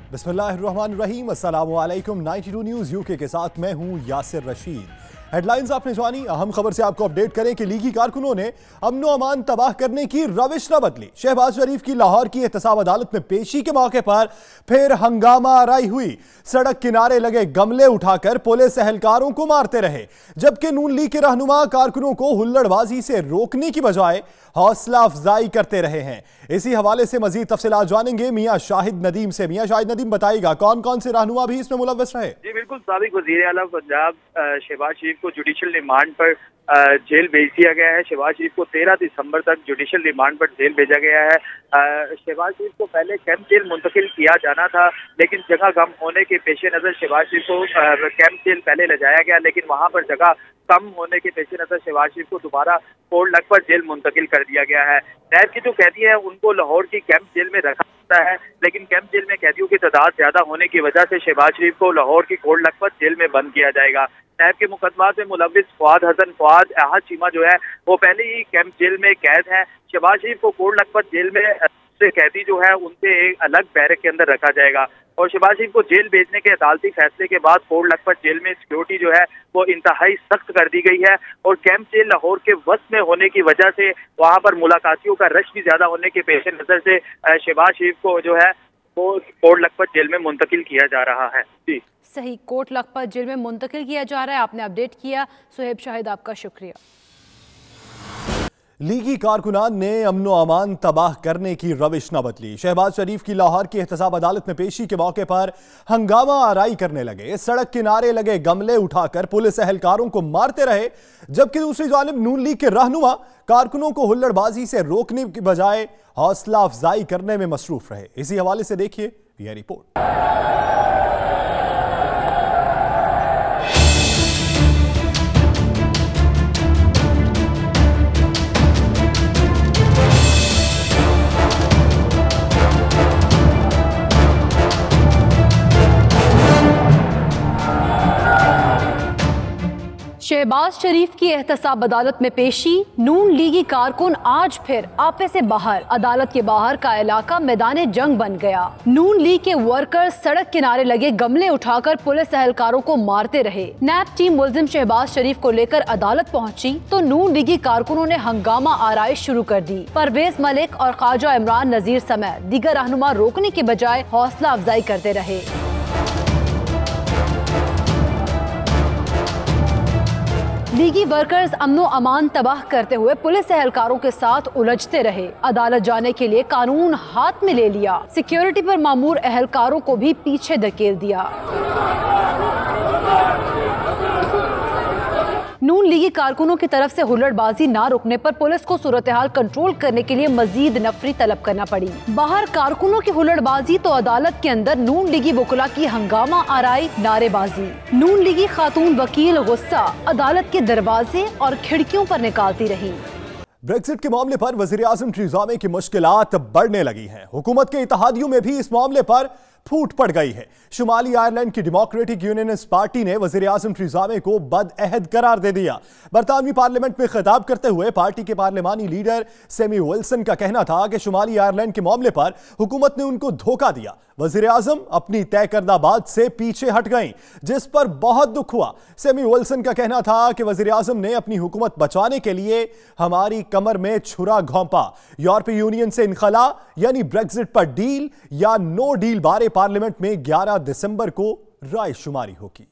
बिस्मिल्लाहिर्रहमानिर्रहीम, अस्सलामु अलैकुम। 92 न्यूज़ यूके के साथ मैं हूं यासिर रशीद। हेडलाइंस आपने जानी। अहम खबर से आपको अपडेट करें कि लीगी कारकुनों ने अमनो अमान तबाह करने की रविश न बदली। शहबाज शरीफ की लाहौर की एहतसाब अदालत में पेशी के मौके पर फिर हंगामा आराई हुई। सड़क किनारे लगे गमले उठाकर पुलिस एहलकारों को मारते रहे, जबकि नून लीग के रहनुमा कारकुनों को हुल्लड़बाजी से रोकने की बजाय हौसला अफजाई करते रहे हैं। इसी हवाले से मजीद तफसीलात जानेंगे मियां शाहिद नदीम से। मियां शाहिद नदीम, बताइएगा कौन कौन से रहनुमा भी इसमें मुलव्वस रहे? जी बिल्कुल, साबिक वज़ीर आला पंजाब शहबाज शरीफ को जुडिशल रिमांड पर जेल भेज दिया गया है। शहबाज शरीफ को 13 दिसंबर तक जुडिशल रिमांड पर जेल भेजा गया है। शहबाज शरीफ को पहले कैंप जेल मुंतकिल किया जाना था, लेकिन जगह कम होने के पेश नज़र शहबाज शरीफ को कैंप जेल पहले ले जाया गया, लेकिन वहाँ पर जगह कम होने के पेश नज़र शहबाज शरीफ को दोबारा कोर्ट लखपत जेल मुंतकिल कर दिया गया है। नैब के जो कैदी है उनको लाहौर की कैंप जेल में रखा जाता है, लेकिन कैंप जेल में कैदियों की तादाद ज्यादा होने की वजह से शहबाज शरीफ को लाहौर की कोर्ट लखपत जेल में बंद किया जाएगा। नैब के मुकदमात में मुलव्विस फवाद हसन फवाद अहद चीमा जो है वो पहले ही कैंप जेल में कैद है। शहबाज शरीफ को कोर्ट लखपत जेल में से कैदी जो है उनसे एक अलग बैरक के अंदर रखा जाएगा। और शहबाज शरीफ को जेल भेजने के अदालती फैसले के बाद कोर्ट लखपत जेल में सिक्योरिटी जो है वो इंतहाई सख्त कर दी गई है, और कैंप जेल लाहौर के वस्त में होने की वजह से वहाँ पर मुलाकातियों का रश भी ज्यादा होने के पेश नजर से शहबाज शरीफ को जो है वो कोर्ट लखपत जेल में मुंतकिल किया जा रहा है। जी सही, कोर्ट लखपत जेल में मुंतकिल किया जा रहा है। आपने अपडेट किया। सुहेब शाहिद, आपका शुक्रिया। लीगी कारकुनान ने अमनो अमान तबाह करने की रविश न बदली। शहबाज शरीफ की लाहौर की एहतसाब अदालत में पेशी के मौके पर हंगामा आराई करने लगे। सड़क किनारे लगे गमले उठाकर पुलिस एहलकारों को मारते रहे, जबकि दूसरी जानिब नून लीग के रहनुमा कारकुनों को हुल्लड़बाजी से रोकने की बजाय हौसला अफजाई करने में मसरूफ रहे। इसी हवाले से देखिए यह रिपोर्ट। शहबाज शरीफ की एहतसाब अदालत में पेशी। नून लीगी कारकुन आज फिर आपे से बाहर। अदालत के बाहर का इलाका मैदान जंग बन गया। नून लीग के वर्कर्स सड़क किनारे लगे गमले उठाकर पुलिस एहलकारों को मारते रहे। नैब टीम मुल्जिम शहबाज शरीफ को लेकर अदालत पहुंची तो नून लीगी कारकुनों ने हंगामा आराइश शुरू कर दी। परवेज मलिक और ख्वाजा इमरान नजीर समेत दीगर रहनुमा रोकने की बजाय हौसला अफजाई करते रहे। लीगी वर्कर्स अमनो अमान तबाह करते हुए पुलिस एहलकारों के साथ उलझते रहे। अदालत जाने के लिए कानून हाथ में ले लिया। सिक्योरिटी पर मामूर एहलकारों को भी पीछे धकेल दिया। नून लीगी कारकुनों की तरफ से हुल्लड़बाजी ना रुकने पर पुलिस को सूरत हाल कंट्रोल करने के लिए मजीद नफरी तलब करना पड़ी। बाहर कारकुनों की हुल्लड़बाजी तो अदालत के अंदर नून लीगी वकुला की हंगामा आराई नारेबाजी। नून लीगी खातून वकील गुस्सा अदालत के दरवाजे और खिड़कियों पर निकालती रही। ब्रेक्जिट के मामले पर वजीर आजम टेरेसा मे की मुश्किलात बढ़ने लगी हैं। हुकूमत के इत्तेहादियों में भी इस मामले पर फूट पड़ गई है। शुमाली आयरलैंड की डेमोक्रेटिक यूनियनिस्ट पार्टी ने वजीर आजम टेरेसा मे को बदअहद करार दे दिया। बरतानवी पार्लियामेंट में खिताब करते हुए पार्टी के पार्लिमानी लीडर सेमी विल्सन का कहना था कि शुमाली आयरलैंड के मामले पर हुकूमत ने उनको धोखा दिया। वजीर आजम अपनी तय करदा बात से पीछे हट गईं, जिस पर बहुत दुख हुआ। सेमी विल्सन का कहना था कि वजीर आजम ने अपनी हुकूमत बचाने के लिए हमारी कमर में छुरा घोंपा। यूरोपीय यूनियन से इनखला यानी ब्रेक्जिट पर डील या नो डील बारे पार्लियामेंट में 11 दिसंबर को राय शुमारी होगी।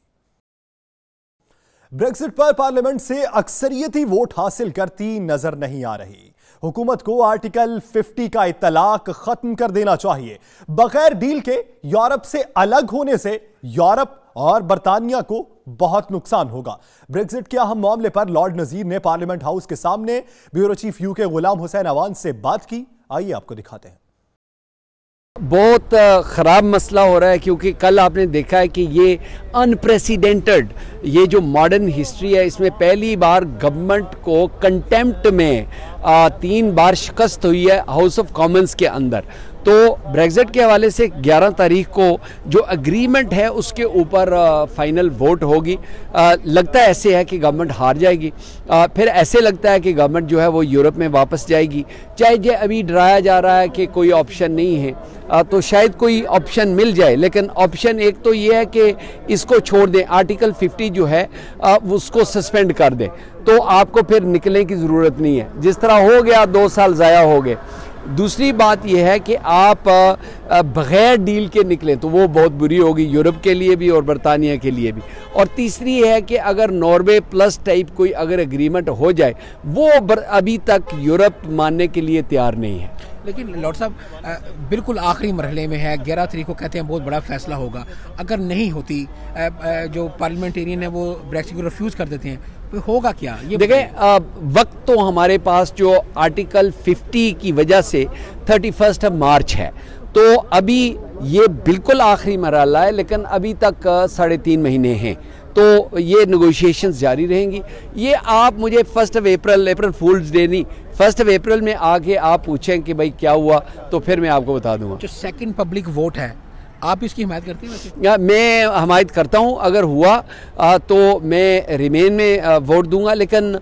ब्रेक्जिट पर पार्लियामेंट से अक्सरियती वोट हासिल करती नजर नहीं आ रही। हुकूमत को आर्टिकल 50 का इत्तलाक खत्म कर देना चाहिए। बगैर डील के यूरोप से अलग होने से यूरोप और बरतानिया को बहुत नुकसान होगा। ब्रेक्जिट के अहम मामले पर लॉर्ड नजीर ने पार्लियामेंट हाउस के सामने bureau chief UK Ghulam Hussain Awan से बात की। आइए आपको दिखाते हैं। बहुत ख़राब मसला हो रहा है, क्योंकि कल आपने देखा है कि ये अनप्रेसिडेंटेड, ये जो मॉडर्न हिस्ट्री है इसमें पहली बार गवर्नमेंट को कंटेम्प्ट में 3 बार शिकस्त हुई है हाउस ऑफ कॉमन्स के अंदर। तो ब्रेग्जिट के हवाले से 11 तारीख को जो एग्रीमेंट है उसके ऊपर फाइनल वोट होगी। लगता है ऐसे है कि गवर्नमेंट हार जाएगी, फिर ऐसे लगता है कि गवर्नमेंट जो है वो यूरोप में वापस जाएगी। चाहे ये अभी डराया जा रहा है कि कोई ऑप्शन नहीं है, तो शायद कोई ऑप्शन मिल जाए, लेकिन ऑप्शन एक तो ये है कि इसको छोड़ दें, आर्टिकल 50 जो है उसको सस्पेंड कर दें, तो आपको फिर निकलने की ज़रूरत नहीं है। जिस तरह हो गया 2 साल ज़ाया हो गए। दूसरी बात यह है कि आप बग़ैर डील के निकलें तो वो बहुत बुरी होगी यूरोप के लिए भी और बरतानिया के लिए भी। और तीसरी है कि अगर नॉर्वे प्लस टाइप कोई अगर एग्रीमेंट हो जाए, वो अभी तक यूरोप मानने के लिए तैयार नहीं है। लेकिन लॉर्ड साहब बिल्कुल आखिरी मरहले में है, 11 तारीख को कहते हैं बहुत बड़ा फैसला होगा। अगर नहीं होती, जो पार्लियामेंटेरियन है वो ब्रेक्सिट को रिफ्यूज़ कर देते हैं, तो होगा क्या? ये देखें, वक्त तो हमारे पास जो आर्टिकल 50 की वजह से 31 मार्च है, तो अभी ये बिल्कुल आखिरी मरहला है, लेकिन अभी तक 3.5 महीने हैं, तो ये नेगोशिएशंस जारी रहेंगी। ये आप मुझे 1 अप्रैल फूल्स डे नहीं, 1 अप्रैल में आके आप पूछें कि भाई क्या हुआ, तो फिर मैं आपको बता दूंगा। जो सेकंड पब्लिक वोट है, आप इसकी हिमायत करते हैं? या मैं हिमायत करता हूं, अगर हुआ तो मैं रिमेन में वोट दूंगा, लेकिन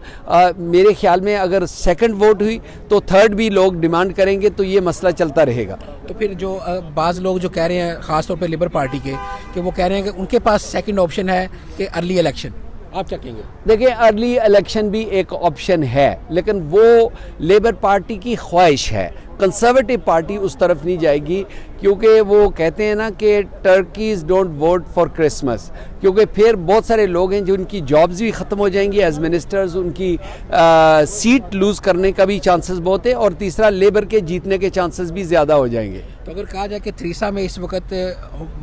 मेरे ख्याल में अगर सेकंड वोट हुई तो थर्ड भी लोग डिमांड करेंगे, तो ये मसला चलता रहेगा। तो फिर जो बाज़ लोग जो कह रहे हैं, ख़ासतौर पे लिबर पार्टी के, कि वो कह रहे हैं कि उनके पास सेकंड ऑप्शन है कि अर्ली इलेक्शन, आप क्या कहेंगे? देखिए, अर्ली इलेक्शन भी एक ऑप्शन है, लेकिन वो लेबर पार्टी की ख्वाहिश है। कंजर्वेटिव पार्टी उस तरफ नहीं जाएगी, क्योंकि वो कहते हैं ना कि Turkey's don't vote for Christmas, क्योंकि फिर बहुत सारे लोग हैं जिनकी जॉब्स भी ख़त्म हो जाएंगी एज मिनिस्टर्स, उनकी सीट लूज़ करने का भी चांसेस बहुत है, और तीसरा लेबर के जीतने के चांसेस भी ज़्यादा हो जाएंगे। तो अगर कहा जाए कि थ्रीसा में इस वक्त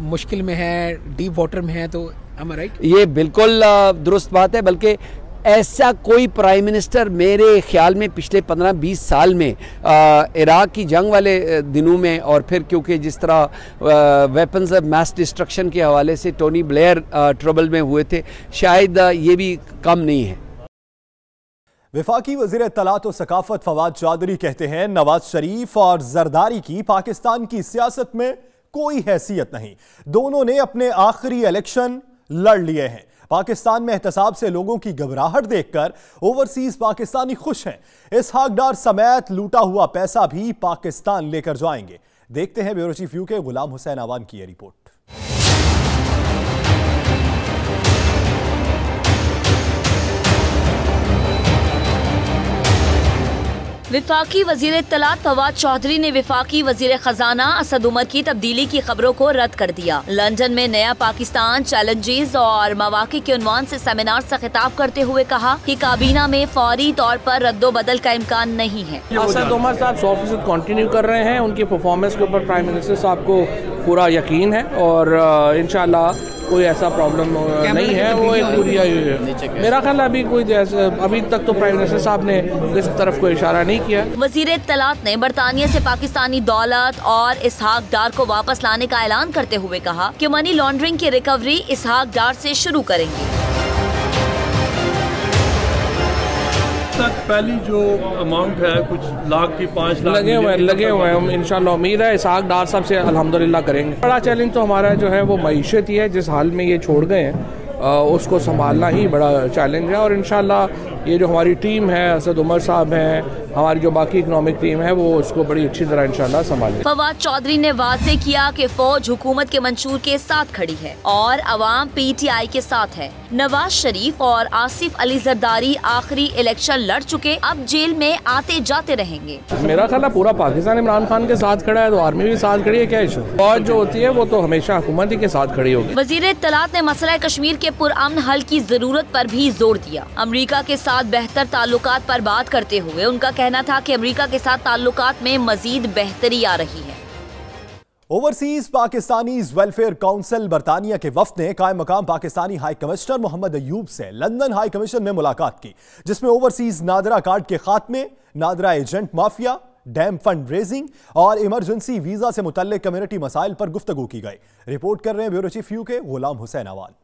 मुश्किल में है, डीप वाटर में है, तो am I right? ये बिल्कुल दुरुस्त बात है, बल्कि ऐसा कोई प्राइम मिनिस्टर मेरे ख्याल में पिछले 15-20 साल में इराक की जंग वाले दिनों में, और फिर क्योंकि जिस तरह वेपन्स ऑफ मास डिस्ट्रक्शन के हवाले से टोनी ब्लेयर ट्रबल में हुए थे, शायद ये भी कम नहीं है। वफाकी वज़ीर इत्तलात और सकाफत फवाद चौधरी कहते हैं, नवाज शरीफ और जरदारी की पाकिस्तान की सियासत में कोई हैसियत नहीं। दोनों ने अपने आखिरी इलेक्शन लड़ लिए हैं। पाकिस्तान में एहतसाब से लोगों की घबराहट देखकर ओवरसीज पाकिस्तानी खुश हैं। इसहाक डार समेत लूटा हुआ पैसा भी पाकिस्तान लेकर जाएंगे। देखते हैं bureau chief UK Ghulam Hussain आवान की यह रिपोर्ट। विफाकी वजीर इत्तलात फवाद चौधरी ने विफाकी वजीर खजाना असद उमर की तब्दीली की खबरों को रद्द कर दिया। लंदन में नया पाकिस्तान चैलेंजेस और मौक़े के उन्वान से सेमिनार से खिताब करते हुए कहा कि काबीना में फौरी तौर पर रद्दोबदल का इम्कान नहीं है। असद उमर साहब 100% कंटिन्यू कर रहे हैं। उनकी परफॉर्मेंस के ऊपर प्राइम मिनिस्टर साहब को पूरा यकीन है, और इंशाल्लाह कोई ऐसा प्रॉब्लम नहीं है। वो एक पूरी मेरा ख्याल अभी तक तो प्राइम मिनिस्टर साहब ने इस तरफ कोई इशारा नहीं किया। वजीर इत्तलात ने बरतानिया से पाकिस्तानी दौलत और इसहाक डार को वापस लाने का ऐलान करते हुए कहा कि मनी लॉन्ड्रिंग की रिकवरी इसहाक डार से शुरू करेंगे। तक पहली जो अमाउंट है कुछ लाख की 5 लाख लगे हुए हैं। इंशाल्लाह उम्मीद है इसहाक डार साहब से अल्हम्दुलिल्लाह करेंगे। बड़ा चैलेंज तो हमारा जो है वो मईशत ही है। जिस हाल में ये छोड़ गए हैं उसको संभालना ही बड़ा चैलेंज है, और इंशाल्लाह ये जो हमारी टीम है, असद उमर साहब हैं, हमारी जो बाकी इकनॉमिक टीम है, वो उसको बड़ी अच्छी तरह इंशाल्लाह संभालेगी। फवाद चौधरी ने वाज़े किया कि फौज हुकूमत के मंशूर के साथ खड़ी है और अवाम PTI के साथ है। नवाज शरीफ और आसिफ अली जरदारी आखिरी इलेक्शन लड़ चुके, अब जेल में आते जाते रहेंगे। मेरा ख्याल है पूरा पाकिस्तान इमरान खान के साथ खड़ा है, तो आर्मी भी साथ खड़ी है। क्या इशू? फौज जो होती है वो तो हमेशा हुकूमत ही के साथ खड़ी होगी। वजीर इत्तलात ने मसला कश्मीर के पुरअमन हल की जरूरत पर भी जोर दिया। अमरीका के साथ बेहतर ताल्लुकात पर बात करते हुए उनका कहना था कि अमरीका के साथ ताल्लुकात में मजीद बेहतरी आ रही है। ओवरसीज पाकिस्तानीज वेलफेयर काउंसिल बरतानिया के वफ्द ने कायम मकाम पाकिस्तानी हाई कमिश्नर मोहम्मद अयूब से लंदन हाई कमीशन में मुलाकात की, जिसमें ओवरसीज नादरा कार्ड के खात्मे, NADRA agent mafia, dam fund raising और इमरजेंसी वीजा से मुतल्लिक कम्युनिटी मसाइल पर गुफ्तगू की गई। रिपोर्ट कर रहे हैं bureau chief UK Ghulam Hussain आवान।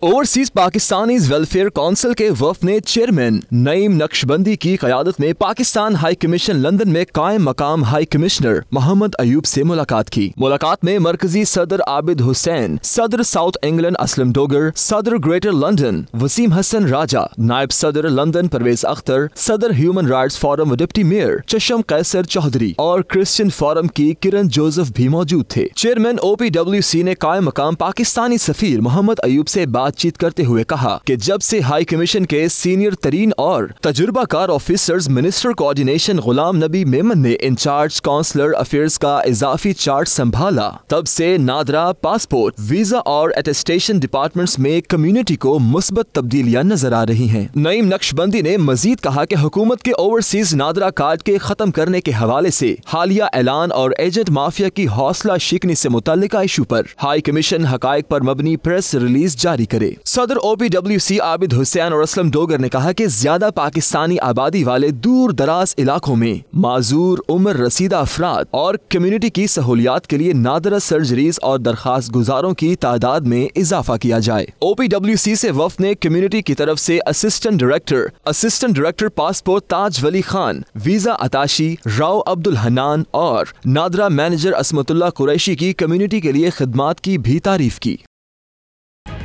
ओवरसीज पाकिस्तानीज वेलफेयर काउंसिल के वफ़द ने चेयरमैन नईम नक्शबंदी की क़यादत में पाकिस्तान हाई कमीशन लंदन में कायम मकाम हाई कमिश्नर मोहम्मद अयूब से मुलाकात की। मुलाकात में मरकजी सदर आबिद हुसैन, सदर साउथ इंग्लैंड असलम डोगर, सदर ग्रेटर लंदन वसीम हसन राजा, नायब सदर लंदन परवेज अख्तर, सदर human rights forum deputy mayor चशम कैसर चौधरी और क्रिश्चियन फोरम की किरण जोसेफ भी मौजूद थे। चेयरमैन OPWC ने कायम मकाम पाकिस्तानी सफीर मोहम्मद अयूब से बातचीत करते हुए कहा कि जब से हाई कमीशन के सीनियर तरीन और तजुर्बाकार officers minister coordination Ghulam Nabi Memon ने इंचार्ज काउंसलर अफेयर्स का इजाफी चार्ज संभाला, तब से नादरा, पासपोर्ट, वीजा और अटेस्टेशन डिपार्टमेंट्स में कम्युनिटी को मुस्बत तब्दीलियां नजर आ रही हैं। नईम नक्शबंदी ने मजीद कहा कि हुकूमत के ओवरसीज नादरा कार्ड के खत्म करने के हवाले से हालिया ऐलान और एजेंट माफिया की हौसला शिकनी से मुतल्लिका इशू पर हाई कमीशन हकायक पर मबनी प्रेस रिलीज जारी करे। सदर OPWC आबिद हुसैन और असलम डोगर ने कहा कि ज्यादा पाकिस्तानी आबादी वाले दूर दराज इलाकों में माजूर, उम्र रसीदा अफराद और कम्युनिटी की सहूलियात के लिए नादरा सर्जरीज और दरखास्त गुजारों की तादाद में इजाफा किया जाए। OPWC से वफ़द ने कम्युनिटी की तरफ से असिस्टेंट डायरेक्टर पासपोर्ट ताज वली खान, वीजा अताशी राव अब्दुल हन्नान और नादरा मैनेजर असमतुल्लाह कुरैशी की कम्युनिटी के लिए खिदमात की भी तारीफ की।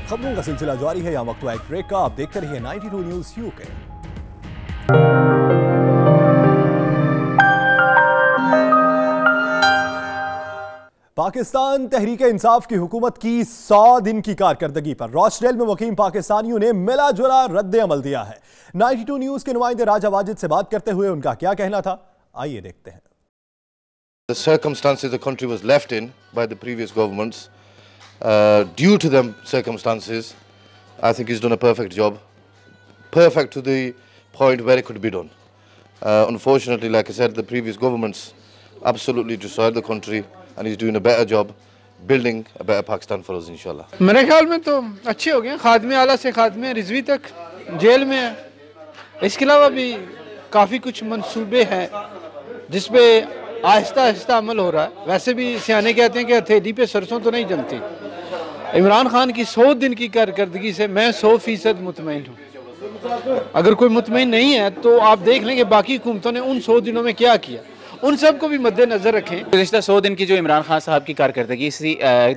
खबरों का सिलसिला जारी है, यहाँ वक्त हुआ एक ब्रेक का। आप देखते रहिए 92 न्यूज़ UK। पाकिस्तान तहरीक इंसाफ की हुकूमत की 100 दिन की कारकर्दगी पर रॉचडेल में मुकीम पाकिस्तानियों ने मिला जुला रद्द अमल दिया है। 92 न्यूज़ के नुमाइंदे राजा वाजिद से बात करते हुए उनका क्या कहना था, आइए देखते हैं। The circumstances the country was left in by the previous governments, due to them circumstances, I think he's done a perfect job, perfect to the point where it could be done. Unfortunately, like I said, the previous governments absolutely destroyed the country, and he's doing a better job building a better Pakistan for us, inshallah. मेरे ख्याल में तो अच्छे हो गए, खादमे आला से खादमे रिजवी तक जेल में है। इसके अलावा भी काफ़ी कुछ मंसूबे हैं जिसपे आहिस्ता आहिस्ता अमल हो रहा है। वैसे भी सियाने कहते हैं कि हथेली पे सरसों तो नहीं जमती। इमरान खान की 100 दिन की कारकर्दगी से मैं 100% मुतमईन हूँ। अगर कोई मुतमईन नहीं है तो आप देख लें कि बाकी हुकूमतों ने उन 100 दिनों में क्या किया, उन सब को भी मद्देनजर रखें। गुज़िश्ता 100 दिन की जो इमरान खान साहब की कारकर्दगी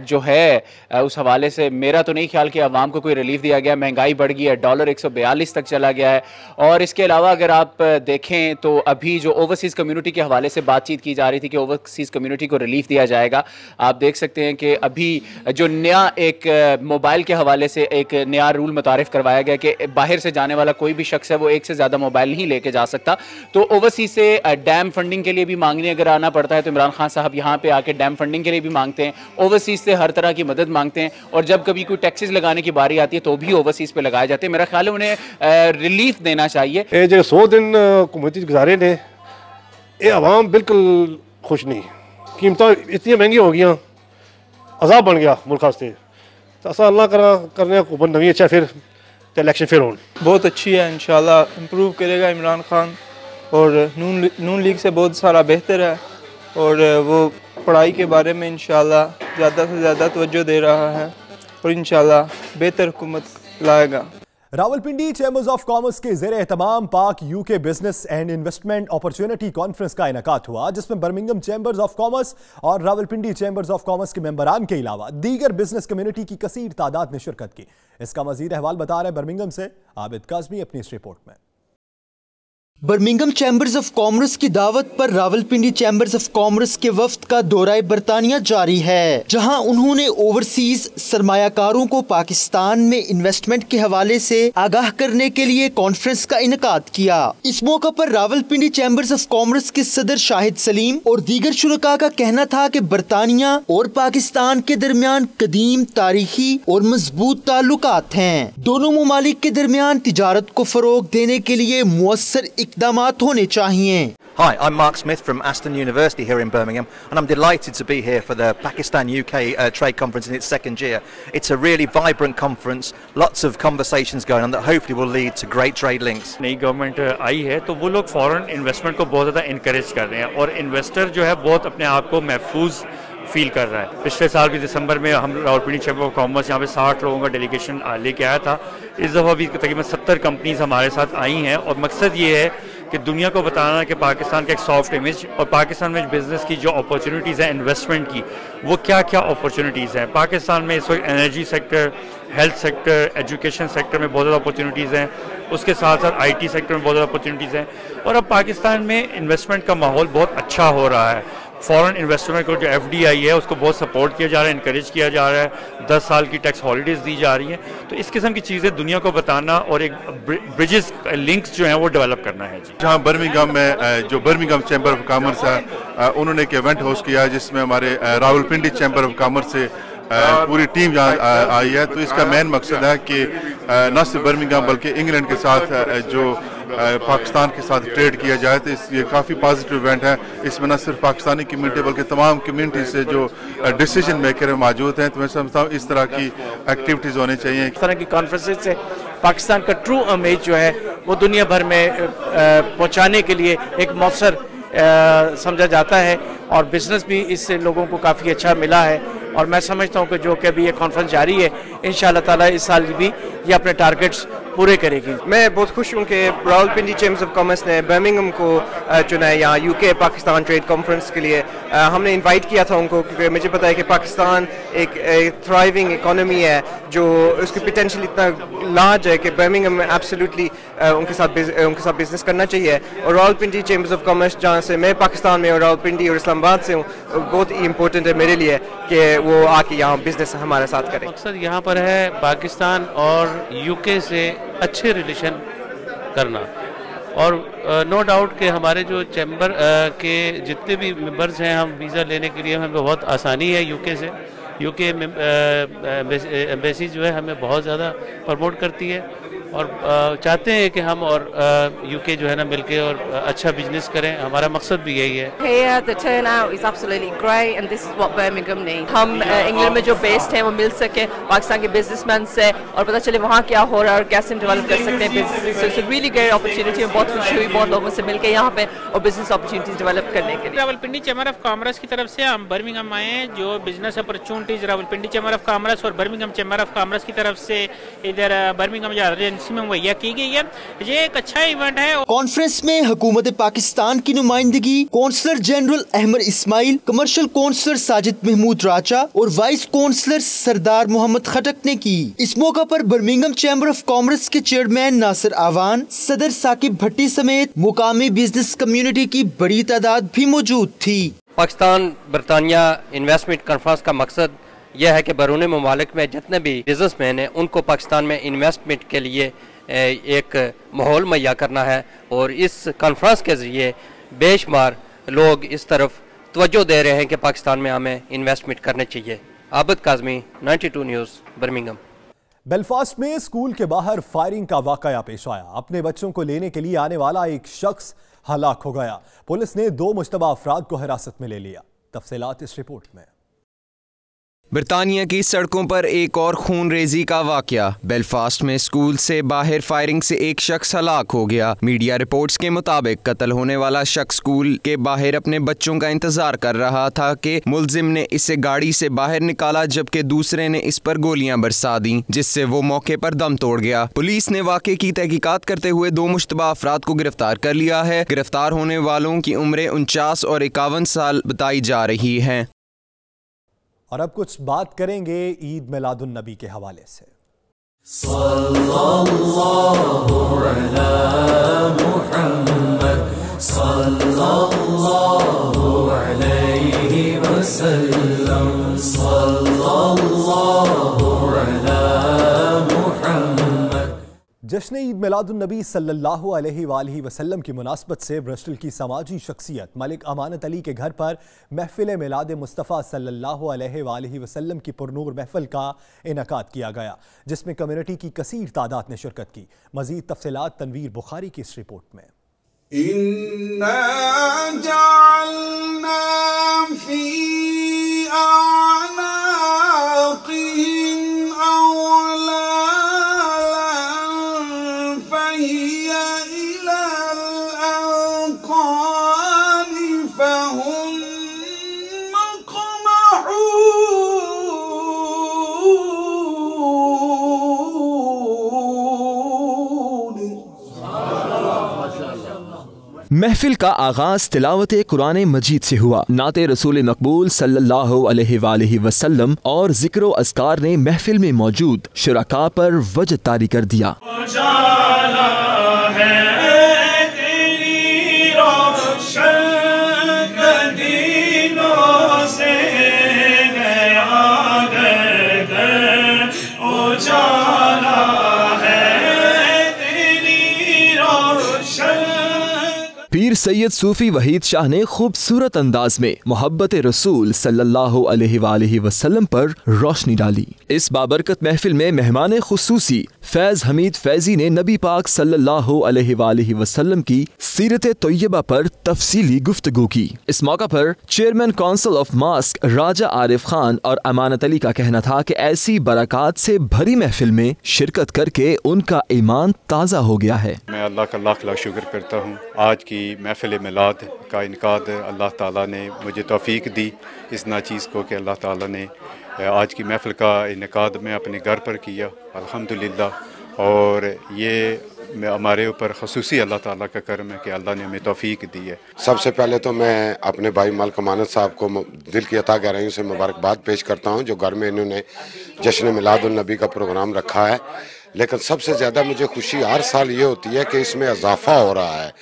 जो है उस हवाले से मेरा तो नहीं ख्याल कि अवाम को कोई रिलीफ दिया गया। महंगाई बढ़ गई है, डॉलर 142 तक चला गया है। और इसके अलावा अगर आप देखें तो अभी जो ओवरसीज़ कम्युनिटी के हवाले से बातचीत की जा रही थी कि ओवरसीज़ कम्युनिटी को रिलीफ दिया जाएगा, आप देख सकते हैं कि अभी जो नया एक मोबाइल के हवाले से एक नया रूल मुतारिफ करवाया गया कि बाहर से जाने वाला कोई भी शख्स है वो एक से ज़्यादा मोबाइल नहीं लेके जा सकता। तो ओवरसीज़ से डैम फंडिंग के लिए भी मांगने अगर आना पड़ता है तो इमरान खान साहब यहाँ पे आके डैम फंडिंग के लिए भी मांगते हैं, ओवरसीज से हर तरह की मदद मांगते हैं। और जब कभी कोई टैक्सेस लगाने की बारी आती है तो भी ओवरसीज पे लगाए जाते हैं। मेरा ख्याल है उन्हें रिलीफ देना चाहिए। ये जो 100 दिन हुकूमती गुजारे ने, ये अवाम बिल्कुल खुश नहीं। कीमतें इतनी महंगी हो गई, अजाब बन गया मुल्क वास्ते। तो ऐसा अल्लाह करने हुकूमत नवी अच्छा फिर इलेक्शन फिर होन बहुत अच्छी है, इंशाल्लाह इम्प्रूव करेगा इमरान खान और नून लीग से बहुत सारा बेहतर है। और वो पढ़ाई के बारे में इंशाल्लाह ज़्यादा से ज़्यादा तवज्जो दे रहा है और इंशाल्लाह बेहतर हुकूमत लाएगा। रावलपिंडी चैम्बर्स ऑफ कॉमर्स के ज़ेरे एहतमाम पाक UK business and investment opportunity conference का इनेकाद हुआ, जिसमें बर्मिंघम चैम्बर्स ऑफ कॉमर्स और रावलपिंडी चैम्बर्स ऑफ कॉमर्स के मेंबरान के अलावा दीगर बिजनेस कम्युनिटी की कसीर तादाद ने शिरकत की। इसका मजीद अहवाल बता रहे बर्मिंघम से आबिद काज़मी अपनी इस रिपोर्ट में। बर्मिंघम चैम्बर्स ऑफ कॉमर्स की दावत पर रावलपिंडी चैम्बर्स ऑफ कॉमर्स के वफ्द का दौरा बरतानिया जारी है, जहां उन्होंने ओवरसीज सरमायाकारों को पाकिस्तान में इन्वेस्टमेंट के हवाले से आगाह करने के लिए कॉन्फ्रेंस का इनेकाद किया। इस मौका पर रावलपिंडी चैम्बर्स ऑफ कॉमर्स के सदर शाहिद सलीम और दीगर शुरका का कहना था कि बरतानिया और पाकिस्तान के दरमियान कदीम तारीखी और मजबूत ताल्लुकात हैं। दोनों ममालिक के दरमियान तिजारत को फरोग देने के लिए मुअस्सर इक़दामात होने चाहिए। Hi, I'm Mark Smith from Aston University here in Birmingham, and I'm delighted to be here for the Pakistan-UK Trade Conference in its second year. It's a really vibrant conference, lots of conversations going on that hopefully will lead to great trade links. नई government आई है तो वो लोग foreign investment को बहुत ज़्यादा encourage कर रहे हैं और इन्वेस्टर जो है बहुत अपने आप को महफूज फील कर रहा है। पिछले साल भी दिसंबर में हम रावलपिंडी चैम्बर ऑफ कॉमर्स यहाँ पे 60 लोगों का डेलीगेशन लेके आया था। इस दफ़ा भी तकरीबन 70 कंपनीज हमारे साथ आई हैं और मकसद ये है कि दुनिया को बताना कि पाकिस्तान का एक सॉफ्ट इमेज और पाकिस्तान में बिज़नेस की जो अपॉर्चुनिटीज़ हैं इन्वेस्टमेंट की, वो क्या क्या अपॉर्चुनिटीज़ हैं। पाकिस्तान में इस वक्त energy sector, health sector, education sector में बहुत ज़्यादा अपॉर्चुनिटीज़ हैं, उसके साथ साथ IT सेक्टर में बहुत ज़्यादा अपॉर्चुनिटीज़ हैं और अब पाकिस्तान में इन्वेस्टमेंट का माहौल बहुत अच्छा हो रहा है। फॉरेन इन्वेस्टमेंट को जो FDI है उसको बहुत सपोर्ट किया जा रहा है, इनकरेज किया जा रहा है, 10 साल की टैक्स हॉलीडेज़ दी जा रही हैं। तो इस किस्म की चीज़ें दुनिया को बताना और एक ब्रिजेस लिंक्स जो हैं वो डेवलप करना है जी। जहाँ बर्मिंघम में जो बर्मिंघम चैम्बर ऑफ कॉमर्स है उन्होंने एक इवेंट होस्ट किया है जिसमें हमारे रावलपिंडी चैम्बर ऑफ कॉमर्स से पूरी टीम यहाँ आई है। तो इसका मेन मकसद है कि न सिर्फ बर्मिंघम बल्कि इंग्लैंड के साथ जो पाकिस्तान के साथ ट्रेड किया जाए। तो ये काफ़ी पॉजिटिव इवेंट है। इसमें न सिर्फ पाकिस्तानी कम्यूनिटी बल्कि तमाम कम्यूनिटी से जो डिसीजन मेकर मौजूद हैं। तो मैं समझता हूँ इस तरह की एक्टिविटीज़ होनी चाहिए। इस तरह की कॉन्फ्रेंसेस से पाकिस्तान का ट्रू इमेज जो है वो दुनिया भर में पहुँचाने के लिए एक मौसर समझा जाता है और बिजनेस भी इससे लोगों को काफ़ी अच्छा मिला है। और मैं समझता हूँ कि जो कि अभी ये कॉन्फ्रेंस जारी है इंशाअल्लाह ताला इस साल भी ये अपने टारगेट्स पूरे करेगी। मैं बहुत खुश हूँ कि रावलपिंडी चैम्बर्स ऑफ कॉमर्स ने बर्मिंघम को चुना है यहाँ UK पाकिस्तान ट्रेड कॉन्फ्रेंस के लिए। हमने इनवाइट किया था उनको क्योंकि मुझे पता है कि पाकिस्तान एक थ्राइविंग इकोनॉमी है जो उसकी पोटेंशियल इतना लार्ज है कि बर्मिंघम में एब्सोल्युटली उनके साथ बिजनेस करना चाहिए। और रावलपिंडी चैम्बर्स ऑफ कॉमर्स जहाँ से मैं पाकिस्तान में और रावलपिंडी और इस्लामाबाद से हूँ बहुत ही इंपॉर्टेंट है मेरे लिए कि वो आके यहाँ बिजनेस हमारे साथ करें। मकसद यहाँ पर है पाकिस्तान और UK से अच्छे रिलेशन करना और नो डाउट कि हमारे जो चैम्बर के जितने भी मेंबर्स हैं हम वीज़ा लेने के लिए हमें बहुत आसानी है। UK से UK एम्बेसी जो है हमें बहुत ज़्यादा प्रमोट करती है और चाहते हैं कि हम और UK जो है ना मिलके और अच्छा बिजनेस करें। हमारा मकसद भी यही है। Here the turnout is absolutely great and this is what Birmingham needs. हम इंग्लैंड में जो बेस्ड हैं वो मिल सके पाकिस्तान के बिजनेसमैन से और पता चले वहाँ क्या हो रहा है और कैसे हम डेवलप कर सकते हैं business. So it's a really great opportunity. मैं बहुत खुशी हुई बहुत लोगों से मिलकर यहाँ पे और बिजनेस अपॉर्चुनिटीज डेवलप करने के लिए। रावलपिंडी चैम्बर ऑफ कॉमर्स की तरफ से हम बर्मिंघम आए हैं जो business opportunities Rawalpindi chamber of commerce और बर्मिंघम चैम्बर ऑफ कॉमर्स की तरफ से इधर बर्मिंघम एजेंसी में मुहैया की गई है। ये एक अच्छा इवेंट है। कॉन्फ्रेंस में हुकूमत पाकिस्तान की नुमाइंदगी counsellor general Ahmed Ismail, commercial counsellor Sajid Mahmood Raja और वाइस कौंसलर सरदार मोहम्मद खटक ने की। इस मौका पर बर्मिंघम चैम्बर ऑफ कॉमर्स के चेयरमैन नासिर आवान, सदर साकिब भट्टी समेत मुकामी बिजनेस कम्युनिटी की बड़ी तादाद भी मौजूद थी। पाकिस्तान बरतानिया इन्वेस्टमेंट कॉन्फ्रेंस का मकसद यह है कि बैरूनी ममालिक में जितने भी बिजनेसमैन हैं उनको पाकिस्तान में इन्वेस्टमेंट के लिए एक माहौल मुहैया करना है और इस कॉन्फ्रेंस के ज़रिए बेशुमार लोग इस तरफ तवज्जो दे रहे हैं कि पाकिस्तान में हमें इन्वेस्टमेंट करने चाहिए। Abid Kazmi, 92 news, Birmingham. Belfast में स्कूल के बाहर फायरिंग का वाकया पेश आया। अपने बच्चों को लेने के लिए आने वाला एक शख्स हलाक हो गया। पुलिस ने 2 मुश्तबा अफराद को हिरासत में ले लिया। तफसीलात इस रिपोर्ट में। बरतानिया की सड़कों पर एक और खूनरेजी का वाकया। बेलफास्ट में स्कूल से बाहर फायरिंग से एक शख्स हलाक हो गया। मीडिया रिपोर्ट्स के मुताबिक कत्ल होने वाला शख्स स्कूल के बाहर अपने बच्चों का इंतजार कर रहा था कि मुलजिम ने इसे गाड़ी से बाहर निकाला, जबकि दूसरे ने इस पर गोलियां बरसा दी, जिससे वो मौके पर दम तोड़ गया। पुलिस ने वाकये की तहकीकात करते हुए 2 मुश्तबा अफराद को गिरफ्तार कर लिया है। गिरफ्तार होने वालों की उम्रें 49 और 51 साल बताई जा रही है। और अब कुछ बात करेंगे ईद मिलादुन नबी के हवाले से। सल्लल्लाहु अलैहि मुहम्मद सल्लल्लाहु अलैहि वसल्लम सल्लल्लाहु अलैहि मुहम्मद। जश्न ईद मिलादुन नबी सल्लल्लाहु अलैहि वसल्लम की मुनासबत से ब्रिस्टल की समाजी शख्सियत मलिक अमानत अली के घर पर महफिल मिलाद मुस्तफ़ा सल्लल्लाहु अलैहि वसल्लम की पुरनूर महफिल का इनकाद किया गया, जिसमें कम्युनिटी की कसीर तादाद ने शिरकत की। मजीद तफसीलात तनवीर बुखारी की इस रिपोर्ट में। इन्ना जअलना फी अअनाक़िहिम महफिल का आगाज तिलावत कुरान मजीद से हुआ। नाते रसूल मकबूल सल्लल्लाहु अलैहि वसल्लम और जिक्र अस्कार ने महफिल में मौजूद शुरका पर वजद तारी कर दिया। पीर सैयद सूफी वहीद शाह ने खूबसूरत अंदाज में मोहब्बत रसूल सल्लल्लाहु अलैहि वसल्लम पर रोशनी डाली। इस बाबरकत महफिल में मेहमान खुसूसी फैज हमीद फैजी ने नबी पाक सल्लल्लाहु अलैहि वसल्लम की सीरत तैयबा पर तफसीली गुफ्तगू की। इस मौका पर चेयरमैन काउंसिल ऑफ मॉस्क राजा आरिफ खान और अमानत अली का कहना था कि ऐसी बरक़ात से भरी महफिल में शिरकत करके उनका ईमान ताज़ा हो गया है। मैं अल्लाह का लाख लाख शुक्र करता हूँ। आज की महफिल मिलाद का इनकाद अल्लाह ताला ने मुझे तौफीक दी इस नाचीज़ को कि अल्लाह ताला ने आज की महफिल का इनकाद मैं अपने घर पर किया अल्हम्दुलिल्लाह। और ये हमारे ऊपर ख़ुसूसी अल्लाह ताला का करम है कि अल्लाह ने हमें तौफीक दी है। सबसे पहले तो मैं अपने भाई मलिक अमानत साहब को दिल की अता गहराइयों से मुबारकबाद पेश करता हूँ जो घर में इन्होंने जश्न मिलादुन नबी का प्रोग्राम रखा है। लेकिन सबसे ज़्यादा मुझे खुशी हर साल ये होती है कि इसमें इजाफा हो रहा है।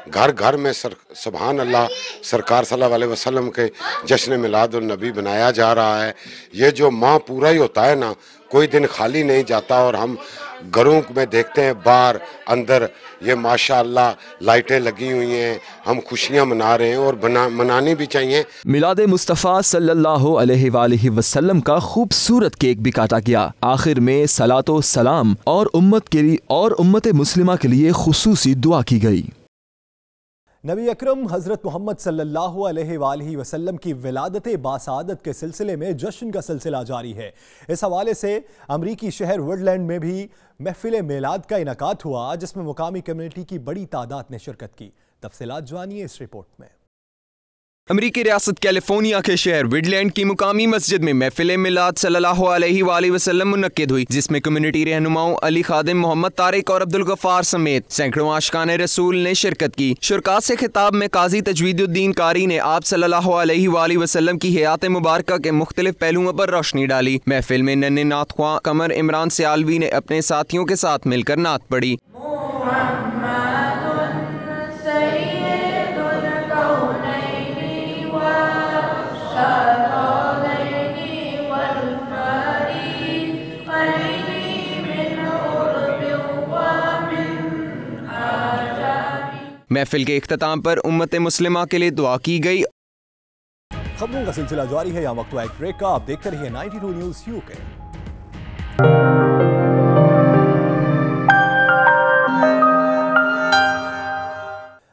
घर घर में सुभान अल्लाह सरकार सल्लल्लाहु अलैहि वसल्लम के जश्न मिलादुन नबी बनाया जा रहा है। ये जो माह पूरा ही होता है ना, कोई दिन खाली नहीं जाता। और हम घरों में देखते हैं बाहर अंदर ये माशाअल्लाह लाइटें लगी हुई हैं, हम खुशियां मना रहे हैं और मनानी भी चाहिए। मिलाद मुस्तफ़ा सल्लल्लाहु अलैहि वसल्लम का खूबसूरत केक भी काटा गया। आखिर में सलातो सलाम और उम्मत मुस्लिमा के लिए खुसूसी दुआ की गई। नबी अकरम हज़रत मोहम्मद सल्लल्लाहु अलैहि वसल्लम की विलादत बासादत के सिलसिले में जश्न का सिलसिला जारी है। इस हवाले से अमरीकी शहर वुडलैंड में भी महफिल मिलाद का इनकाद हुआ जिसमें मुकामी कम्युनिटी की बड़ी तादाद ने शिरकत की। तफसीलात जानिए इस रिपोर्ट में। अमरीकी रियासत कैलिफोर्निया के शहर वुडलैंड की मुकामी मस्जिद में महफिल मिलाद सल्लल्लाहु अलैहि वसल्लम मुनक्किद हुई, जिसमें कम्युनिटी रहनुमाओं अली खादिम, मोहम्मद तारिक और अब्दुल गफ्फार समेत सैकड़ों आशिकाने रसूल ने शिरकत की। शुरका से खिताब में काजी तजवीदुद्दीन कारी ने आप सल्लल्लाहु अलैहि वसल्लम की हयात मुबारक के मुख्तलिफ पहलुओं पर रोशनी डाली। महफिल में नन्हे नात ख्वां कमर इमरान सियालवी ने अपने साथियों के साथ मिलकर नात पढ़ी। महफिल के इख्तिताम पर उम्मत मुस्लिमा के लिए दुआ की गई। खबरों का सिलसिला जारी है। यहाँ वक्त एक ब्रेक का। आप देखते रहिए 92 न्यूज़ यूके।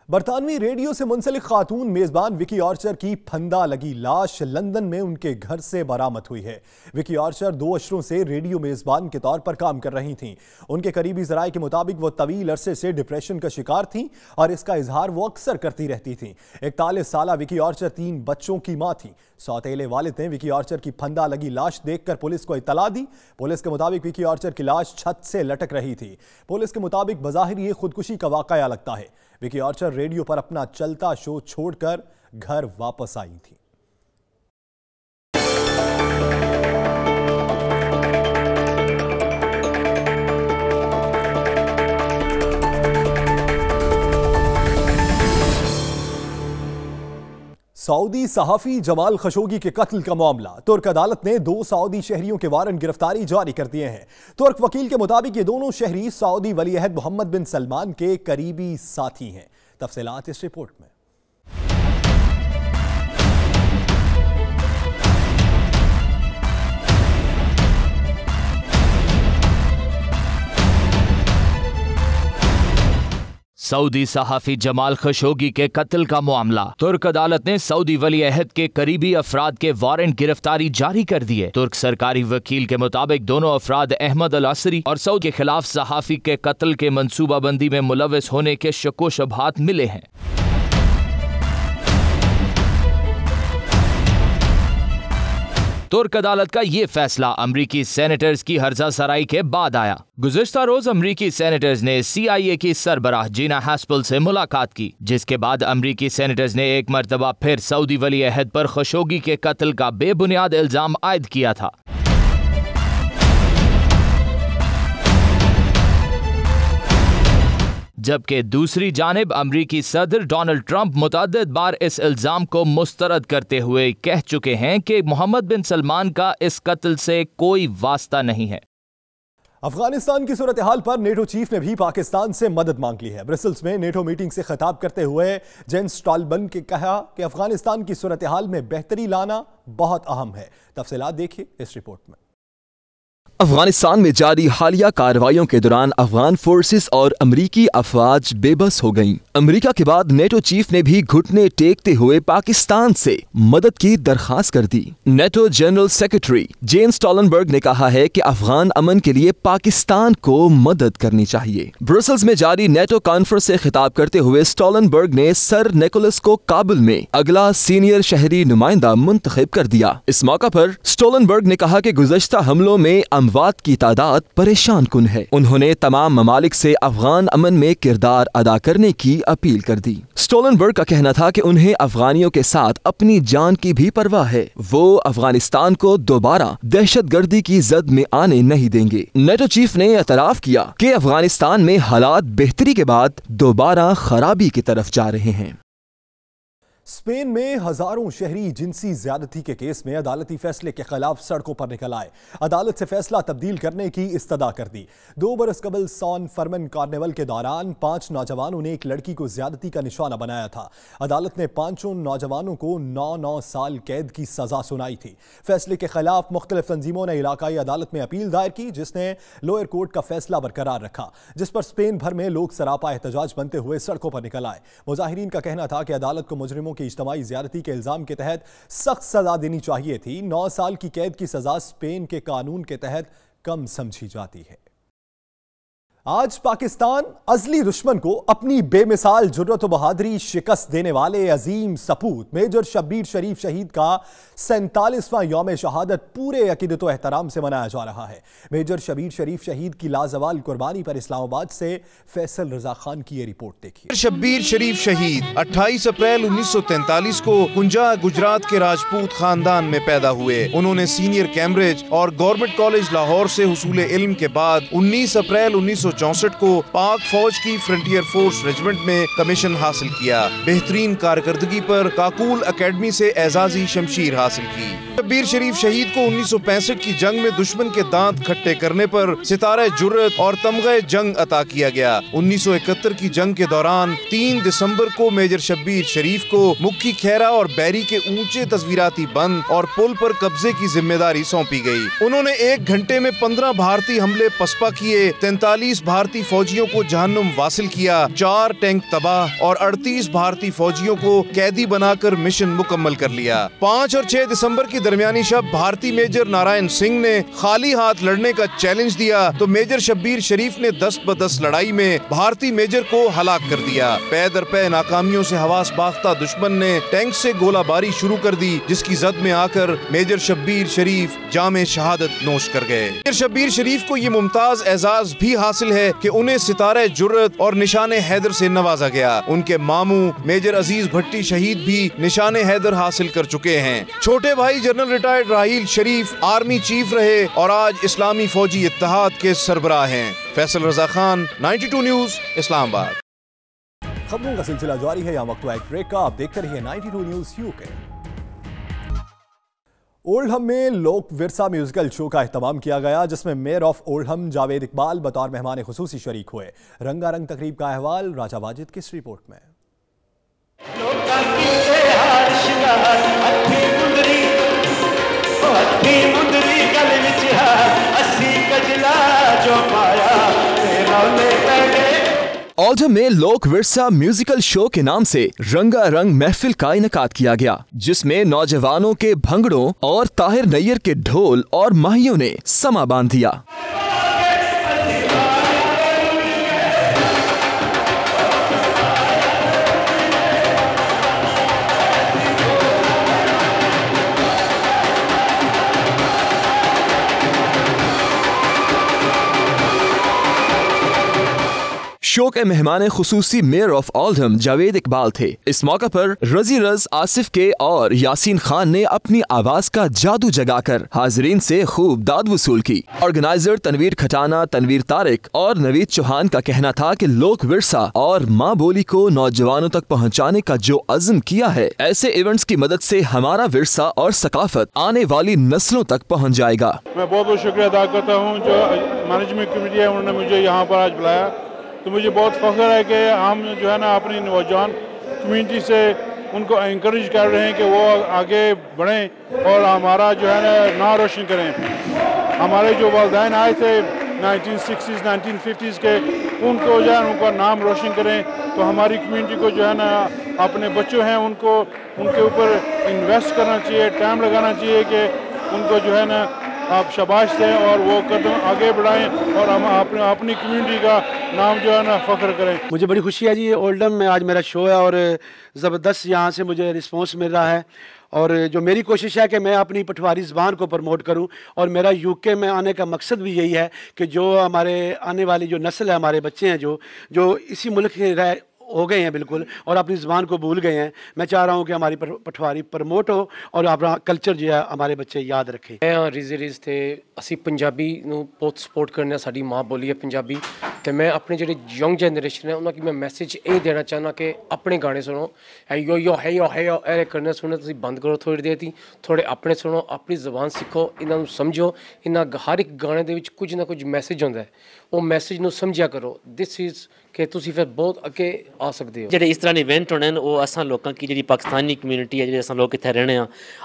बरतानवी रेडियो से मुंसलिक खातून मेजबान विकी आर्चर की फंदा लगी लाश लंदन में उनके घर से बरामद हुई है। विकी आर्चर 2 अशरों से रेडियो मेजबान के तौर पर काम कर रही थीं। उनके करीबी ज़राए के मुताबिक वो तवील अरसे से डिप्रेशन का शिकार थीं और इसका इजहार वो अक्सर करती रहती थीं। 41 साला विकी आर्चर 3 बच्चों की मां थीं। सौतेले वालिद ने विकी आर्चर की फंदा लगी लाश देखकर पुलिस को इत्तला दी। पुलिस के मुताबिक विकी आर्चर की लाश छत से लटक रही थी। पुलिस के मुताबिक बज़ाहिर ये खुदकुशी का वाक़या लगता है। विकी आर्चर रेडियो पर अपना चलता शो छोड़कर घर वापस आई थी। सऊदी सहाफ़ी जमाल खशोगी के कत्ल का मामला। तुर्क अदालत ने 2 सऊदी शहरियों के वारंट गिरफ्तारी जारी कर दिए हैं। तुर्क वकील के मुताबिक ये दोनों शहरी सऊदी वलीअहद मोहम्मद बिन सलमान के करीबी साथी हैं। तफसीलात इस रिपोर्ट में। सऊदी सहाफ़ी जमाल खशोगी के कत्ल का मामला। तुर्क अदालत ने सऊदी वली अहद के करीबी अफराद के वारंट गिरफ्तारी जारी कर दिए। तुर्क सरकारी वकील के मुताबिक दोनों अफराद अहमद अल असरी और सऊद के खिलाफ सहाफ़ी के कत्ल के मंसूबाबंदी में मुलव्वस होने के शक्को शुबहात मिले हैं। तुर्क अदालत का ये फैसला अमरीकी सेनेटर्स की हर्जा सराई के बाद आया। गुज़िश्ता रोज अमरीकी सेनेटर्स ने CIA की सरबराह जीना हैस्पल से मुलाकात की, जिसके बाद अमरीकी सेनेटर्स ने एक मरतबा फिर सऊदी वली अहद पर खशोगी के कत्ल का बेबुनियाद इल्जाम आयद किया था। जबकि दूसरी जानिब अमरीकी सदर डोनाल्ड ट्रंप मुतअद्दिद बार इस इल्जाम को मुस्तरद करते हुए कह चुके हैं कि मोहम्मद बिन सलमान का इस कत्ल से कोई वास्ता नहीं है। अफगानिस्तान की सूरत हाल पर नेटो चीफ ने भी पाकिस्तान से मदद मांग ली है। ब्रसेल्स में नेटो मीटिंग से खिताब करते हुए जेंस स्टोलटनबर्ग ने कहा कि अफगानिस्तान की सूरत हाल में बेहतरी लाना बहुत अहम है। तफसीलात देखिए इस रिपोर्ट में। अफगानिस्तान में जारी हालिया कार्रवाइयों के दौरान अफगान फोर्सेस और अमरीकी अफवाज बेबस हो गईं। अमरीका के बाद नेटो चीफ ने भी घुटने टेकते हुए पाकिस्तान से मदद की दरखास्त कर दी। नेटो जनरल सेक्रेटरी जेंस स्टोलटनबर्ग ने कहा है कि अफगान अमन के लिए पाकिस्तान को मदद करनी चाहिए। ब्रसेल्स में जारी नेटो कॉन्फ्रेंस से खिताब करते हुए स्टोलटनबर्ग ने सर निकोलस को काबुल में अगला सीनियर शहरी नुमाइंदा मुंतखब कर दिया। इस मौका पर स्टोलटनबर्ग ने कहा कि गुज़श्ता हमलों में अमवात की तादाद परेशान कुन है। उन्होंने तमाम ममालिक से अफगान अमन में किरदार अदा करने की अपील कर दी। स्टोलटनबर्ग का कहना था कि उन्हें अफगानियों के साथ अपनी जान की भी परवाह है। वो अफगानिस्तान को दोबारा दहशतगर्दी की जद में आने नहीं देंगे। नेटो चीफ ने एतराफ किया कि अफगानिस्तान में हालात बेहतरी के बाद दोबारा खराबी की तरफ जा रहे हैं। स्पेन में हजारों शहरी जिनसी ज्यादती के केस में अदालती फैसले के खिलाफ सड़कों पर निकल आए। अदालत से फैसला तब्दील करने की इस्तदा कर दी। 2 बरस कबल सॉन फर्मन कार्निवल के दौरान 5 नौजवानों ने एक लड़की को ज्यादती का निशाना बनाया था। अदालत ने 5 नौजवानों को 9-9 साल कैद की सजा सुनाई थी। फैसले के खिलाफ मुख्तलिफ तंजीमों ने इलाकाई अदालत में अपील दायर की, जिसने लोअर कोर्ट का फैसला बरकरार रखा, जिस पर स्पेन भर में लोग सरापा एहतजाज बनते हुए सड़कों पर निकल आए। मुजाहिरीन का कहना था कि अदालत को मुजरिमों की इज्तिमाई ज्यादती के इल्जाम के तहत सख्त सजा देनी चाहिए थी। 9 साल की कैद की सजा स्पेन के कानून के तहत कम समझी जाती है। आज पाकिस्तान अजली दुश्मन को अपनी बेमिसाल जुर्रत व बहादुरी शिकस्त देने वाले अजीम सपूत मेजर शब्बीर शरीफ शहीद का 47वां यौम शहादत पूरे अकीदत व एहतराम से मनाया जा रहा है। मेजर शब्बीर शरीफ शहीद की लाजवाल कुर्बानी पर इस्लामाबाद से फैसल रजा खान की ये रिपोर्ट देखिए। शब्बीर शरीफ शहीद 28 अप्रैल 1943 को कुंजा गुजरात के राजपूत खानदान में पैदा हुए। उन्होंने सीनियर कैम्ब्रिज और गवर्नमेंट कॉलेज लाहौर से हुसूल इल्म के बाद 19 अप्रैल 1964 को पाक फौज की फ्रंटियर फोर्स रेजिमेंट में कमीशन हासिल किया। बेहतरीन कारकर्दगी पर काकूल अकेडमी से एजाजी शमशीर हासिल की। शब्बीर शरीफ शहीद को 1965 की जंग में दुश्मन के दांत खट्टे करने पर सितारे जुर्रत और तमगे जंग अता किया गया। 1971 की जंग के दौरान 3 दिसंबर को मेजर शब्बीर शरीफ को मुक्की खैरा और बैरी के ऊंचे तस्वीराती बंद और पुल पर कब्जे की जिम्मेदारी सौंपी गई। उन्होंने 1 घंटे में 15 भारतीय हमले पसपा किए, 43 भारतीय फौजियों को जहन्नुम वासिल किया, 4 टैंक तबाह और 38 भारतीय फौजियों को कैदी बनाकर मिशन मुकम्मल कर लिया। 5 और 6 दिसंबर की दरमियानी शब भारतीय मेजर नारायण सिंह ने खाली हाथ लड़ने का चैलेंज दिया तो मेजर शब्बीर शरीफ ने 10-10 लड़ाई में भारतीय मेजर को हलाक कर दिया। पै दर पै नाकामियों से हवास बाख्ता दुश्मन ने टैंक से गोलाबारी शुरू कर दी, जिसकी जद में आकर मेजर शब्बीर शरीफ जामे शहादत नोश कर गए। मेजर शब्बीर शरीफ को ये मुमताज एजाज भी हासिल है कि उन्हें सितारे जुर्रत और निशाने हैदर से नवाजा गया। उनके मामू मेजर अजीज भट्टी शहीद भी निशाने हैदर हासिल कर चुके हैं। छोटे भाई जनरल रिटायर्ड राहील शरीफ आर्मी चीफ रहे और आज इस्लामी फौजी इत्तेहाद के सरबराह हैं। फैसल रजा खान, 92 न्यूज, इस्लामाबाद। खबरों का सिलसिला जारी है, यहाँ वक्त हुआ एक ब्रेक का। आप देखते रहिए 92 न्यूज यूके। ओल्डहम में लोक विरसा म्यूजिकल शो का एहतमाम किया गया, जिसमें mayor of Oldham Javed Iqbal बतौर मेहमान खुसूसी शरीक हुए। रंगारंग तकरीब का अहवाल राजा वाजिद की इस रिपोर्ट में। ओल्डहम में लोक विरसा म्यूजिकल शो के नाम से रंगारंग महफिल का इनेकाद किया गया, जिसमें नौजवानों के भंगड़ों और ताहिर नैयर के ढोल और माहियों ने समा बांध दिया। शो के मेहमान खुसूसी mayor of Oldham Javed Iqbal थे। इस मौका पर रजी रज, आसिफ के और यासीन खान ने अपनी आवाज का जादू जगाकर हाजरीन से खूब दाद वसूल की। ऑर्गेनाइजर तनवीर खटाना, तनवीर तारिक और नवीद चौहान का कहना था कि लोक विरसा और माँ बोली को नौजवानों तक पहुँचाने का जो अज़्म किया है, ऐसे इवेंट्स की मदद से हमारा विरसा और सकाफत आने वाली नस्लों तक पहुँच जाएगा। मैं बहुत बहुत शुक्रिया अदा करता हूँ जो मैनेजमेंट कमेटी है, उन्होंने मुझे यहाँ पर आज बुलाया। तो मुझे बहुत फख्र है कि हम जो है ना अपनी नौजवान कम्युनिटी से उनको इंकरेज कर रहे हैं कि वो आगे बढ़ें और हमारा जो है ना नाम रोशन करें। हमारे जो वालिदैन आए थे 1960s 1950s के, उनको जो है उनका नाम रोशन करें। तो हमारी कम्युनिटी को जो है ना अपने बच्चों हैं उनको उनके ऊपर इन्वेस्ट करना चाहिए, टाइम लगाना चाहिए कि उनको जो है ना आप शाबाश दें और वो कदम आगे बढ़ाएं और हम अपनी कम्युनिटी का नाम जो है ना फख्र करें। मुझे बड़ी खुशी है जी, ये ओल्डहम में आज मेरा शो है और ज़बरदस्त यहाँ से मुझे रिस्पांस मिल रहा है। और जो मेरी कोशिश है कि मैं अपनी पटवारी ज़बान को प्रमोट करूं और मेरा यूके में आने का मकसद भी यही है कि जो हमारे आने वाली जो नस्ल है, हमारे बच्चे हैं जो इसी मुल्क के रह हो गए हैं बिल्कुल और अपनी ज़बान को भूल गए हैं, मैं चाह रहा हूँ कि हमारी पटवारी प्रमोट हो और अपना कल्चर जो है हमारे बच्चे याद रखें। मैं रिज थे असी पंजाबी नूं बहुत सपोर्ट करने, साडी माँ बोली है पंजाबी। तो मैं अपने जो यंग जनरेशन है उन्होंने मैं मैसेज ये देना चाहना कि अपने गाने सुनो, यो यो है यो ए करने सुने तुम बंद करो थोड़ी देर थी, थोड़े अपने सुनो, अपनी ज़बान सीखो, इन्हों समझो। इन्हों हर एक गाने दे विच कुछ ना कुछ मैसेज होंदा है, वो मैसेज नूं समझिया करो। दिस इज़ कि तुसीं फिर बहुत अगे आ सकते हो। जेडे इस तरह इवेंट होने वो असां लोगों की जी पाकिस्तानी कम्यूनिटी है, जेडे असां लोग इत्थे रहने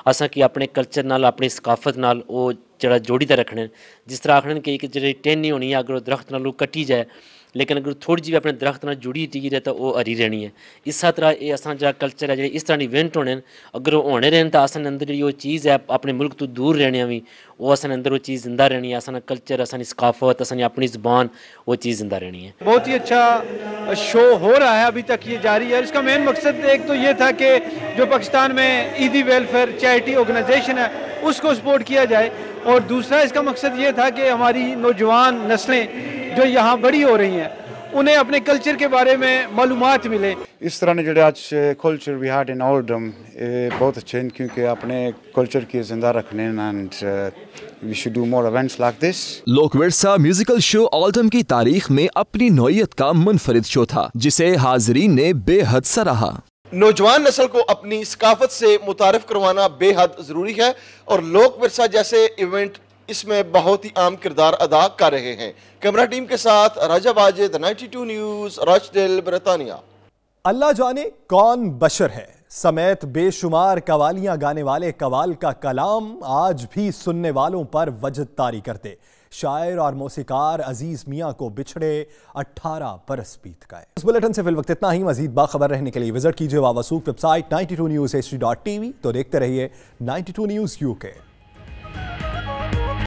असां की अपने कल्चर नाल अपनी सकाफत नाल वो जरा जोड़ी ते रखने। जिस तरह आखने कि एक जी टहनी होनी है, अगर दरख्त नाल कटी जाए लेकिन अगर थोड़ी जी अपने दरख्त नाल जुड़ी टिकी रहे तो वो हरी रहनी है। इस तरह ये असां जरा कल्चर है, जो इस तरह इवेंट होने अगर वो होने रहन तो असां अंदर जी वो चीज़ है अपने मुल्क तो दूर रहने भी वो असां अंदर वो चीज़ जिंदा रहनी है। असां कल्चर, असां सकाफत, असां अपनी ज़बान वो चीज़ जिंदा रहनी है। बहुत ही अच्छा शो हो रहा है, अभी तक ये जारी है। इसका मेन मकसद एक तो ये था कि जो पाकिस्तान में ईदी वेलफेयर चैरिटी ऑर्गेनाइजेशन है उसको सपोर्ट किया जाए, और दूसरा इसका मकसद ये था कि हमारी नौजवान नस्लें जो यहाँ बड़ी हो रही हैं उन्हें अपने कल्चर के बारे में मालूमात मिले। इस तरह ने जो आज culture we had in Oldham बहुत अच्छे हैं, क्योंकि अपने कल्चर की जिंदा रखने and we should do more events like this. Lok Virsa musical show Oldham की तारीख में अपनी नौयत का मुनफरिद शो था, जिसे हाजरीन ने बेहद सराहा। नौजवान नस्ल को अपनी सकाफत से मुतारिफ करवाना बेहद ज़रूरी है और लोक विरसा जैसे इवेंट इसमें बहुत ही अहम किरदार अदा कर रहे हैं। कैमरा टीम के साथ राजा वाजिद, 92 न्यूज़, राचडेल, बरतानिया। अल्लाह जाने कौन बशर है समेत बेशुमार कवालियां गाने वाले कवाल का कलाम आज भी सुनने वालों पर वजद तारी करते। शायर और मौसीकार अजीज मियां को बिछड़े 18 बरस बीत गए। इस बुलेटिन से फिल वक्त इतना ही। मजीद बाखबर रहने के लिए विजिट कीजिए वावसूख वेबसाइट 92newshd.tv। तो देखते रहिए 92 न्यूज़ UK।